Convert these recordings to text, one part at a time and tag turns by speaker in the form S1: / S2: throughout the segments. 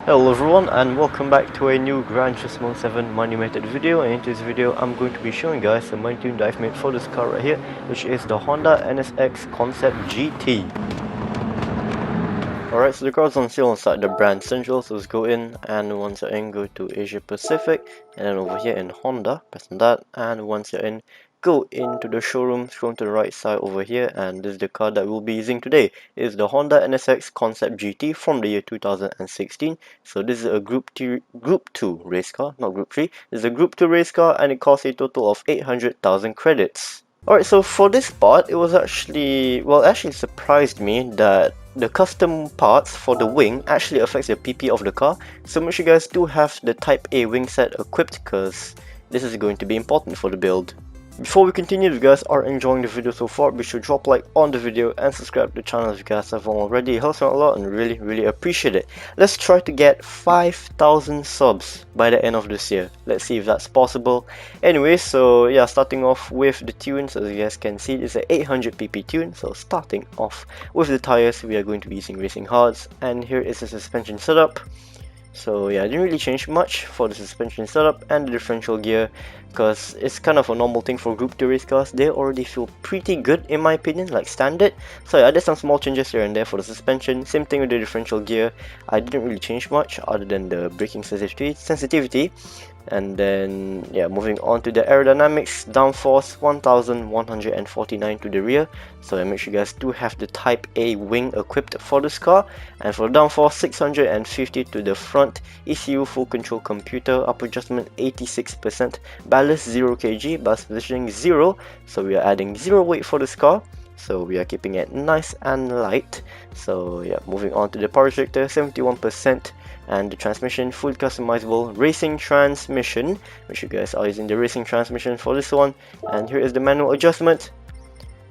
S1: Hello everyone and welcome back to a new Gran Turismo 7 Monumented video, and in this video I'm going to be showing you guys the money tune that I've made for this car right here, which is the Honda NSX Concept-GT. Alright, so the car's on sale inside the brand Central, so let's go in, and once you're in, go to Asia Pacific, and then over here in Honda, press on that, and once you're in, go into the showroom, scroll to the right side over here, and this is the car that we'll be using today. It is the Honda NSX Concept-GT from the year 2016. So this is a Group 2 race car, not Group 3. This is a Group 2 race car, and it costs a total of 800,000 credits. Alright, so for this part, it was actually surprised me that the custom parts for the wing actually affects the PP of the car. So make sure you guys do have the Type A wing set equipped, because this is going to be important for the build. Before we continue, if you guys are enjoying the video so far, be sure to drop a like on the video and subscribe to the channel if you guys haven't already. It helps me out a lot and really appreciate it. Let's try to get 5,000 subs by the end of this year. Let's see if that's possible. Anyway, so yeah, starting off with the tunes, as you guys can see, it's an 800 pp tune. So starting off with the tires, we are going to be using racing hards, and here is the suspension setup. So yeah, I didn't really change much for the suspension setup and the differential gear, because it's kind of a normal thing for Group 2 race cars. They already feel pretty good in my opinion, like standard. So yeah, I did some small changes here and there for the suspension. Same thing with the differential gear. I didn't really change much other than the braking sensitivity. And then yeah, moving on to the aerodynamics, downforce 1149 to the rear. So make sure you guys do have the Type A wing equipped for this car. And for downforce 650 to the front, ECU full control computer, upper adjustment 86%, ballast 0 kg, ballast positioning 0. So we are adding 0 weight for this car. So we are keeping it nice and light. So yeah, moving on to the power restrictor, 71%. And the transmission, fully customizable racing transmission, which you guys are using the racing transmission for this one. And here is the manual adjustment.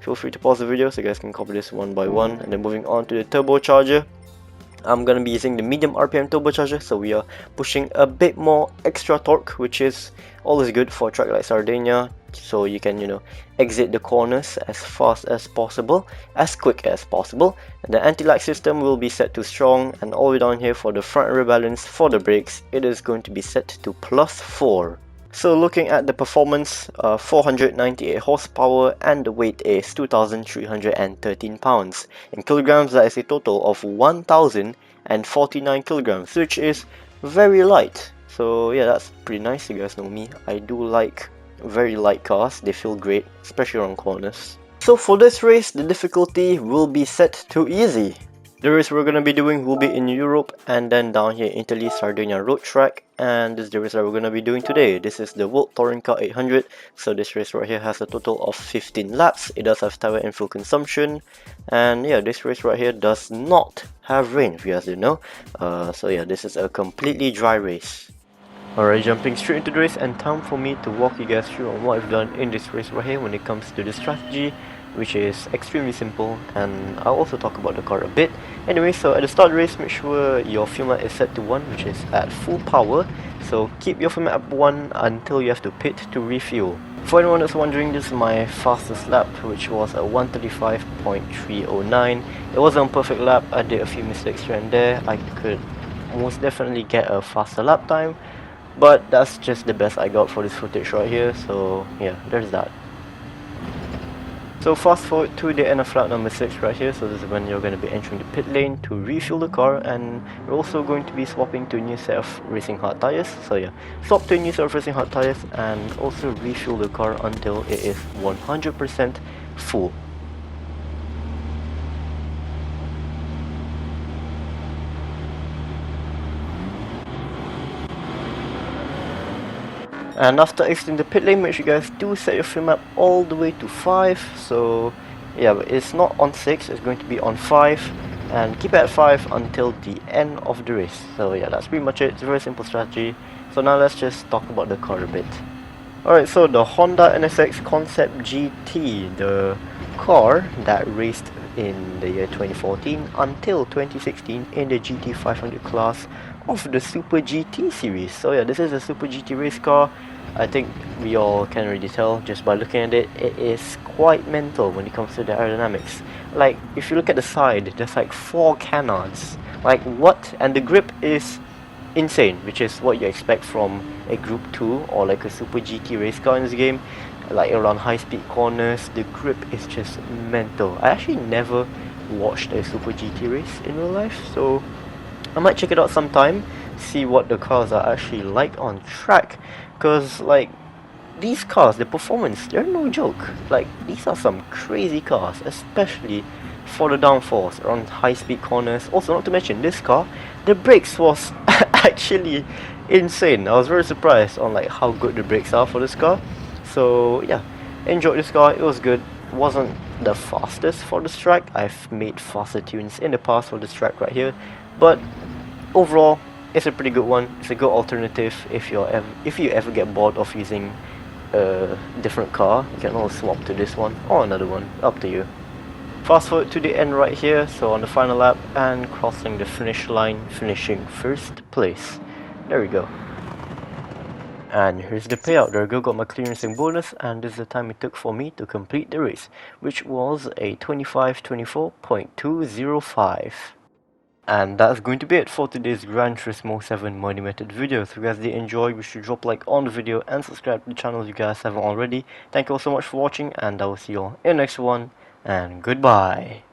S1: Feel free to pause the video so you guys can copy this one by one. And then moving on to the turbocharger, I'm gonna be using the medium RPM turbocharger, so we are pushing a bit more extra torque, which is always good for a track like Sardinia, so you can, exit the corners as fast as possible, as quick as possible. And the anti-lag system will be set to strong, and all the way down here for the front rear balance for the brakes, it is going to be set to +4. So looking at the performance, 498 horsepower, and the weight is 2,313 pounds. In kilograms, that is a total of 1,049 kilograms, which is very light. So yeah, that's pretty nice. You guys know me, I do like very light cars. They feel great, especially around corners. So for this race, the difficulty will be set to easy. The race we're going to be doing will be in Europe, and then down here Italy, Sardinia road track. And this is the race that we're going to be doing today. This is the World Touring Car 800. So this race right here has a total of 15 laps. It does have tire and fuel consumption. And yeah, this race right here does not have rain, if you guys didn't know. So yeah, this is a completely dry race. Alright, jumping straight into the race, and time for me to walk you guys through on what I've done in this race right here when it comes to the strategy, which is extremely simple, and I'll also talk about the car a bit. Anyway, so at the start of the race, make sure your fuel map is set to 1, which is at full power. So keep your fuel map at 1 until you have to pit to refuel. For anyone that's wondering, this is my fastest lap, which was a 135.309. It wasn't a perfect lap, I did a few mistakes here and there. I could most definitely get a faster lap time, but that's just the best I got for this footage right here. So yeah, there's that. So fast forward to the end of lap number 6 right here. So this is when you're going to be entering the pit lane to refuel the car, and we're also going to be swapping to a new set of racing hard tires. So yeah, swap to a new set of racing hard tires and also refuel the car until it is 100% full. And after exiting the pit lane, make sure you guys do set your fuel map all the way to 5. So yeah, but it's not on 6, it's going to be on 5. And keep it at 5 until the end of the race. So yeah, that's pretty much it. It's a very simple strategy. So now let's just talk about the car a bit. Alright, so the Honda NSX Concept-GT, the car that raced in the year 2014 until 2016 in the GT 500 class of the Super GT series. So yeah, this is a Super GT race car. I think we all can already tell just by looking at it, it is quite mental when it comes to the aerodynamics. Like, if you look at the side, there's like 4 canards. Like, what? And the grip is insane, which is what you expect from a Group 2 or like a Super GT race car in this game. Like around high speed corners, the grip is just mental. I actually never watched a Super GT race in real life, so I might check it out sometime, see what the cars are actually like on track, cause like these cars, the performance, they're no joke. Like, these are some crazy cars, especially for the downforce around high speed corners. Also, not to mention this car, the brakes was actually insane. I was very surprised on like how good the brakes are for this car. So yeah, enjoyed this car. It was good. Wasn't the fastest for this track. I've made faster tunes in the past for this track right here, but overall, it's a pretty good one. It's a good alternative if you ever get bored of using a different car. You can always swap to this one or another one, up to you. Fast forward to the end right here, so on the final lap and crossing the finish line, finishing first place. There we go. And here's the payout. There we go, got my clearancing bonus, and this is the time it took for me to complete the race, which was a 25:24.205. And that's going to be it for today's Gran Turismo 7 Monumented video. If you guys did enjoy, be sure to drop a like on the video and subscribe to the channel if you guys haven't already. Thank you all so much for watching, and I will see you all in the next one, and goodbye.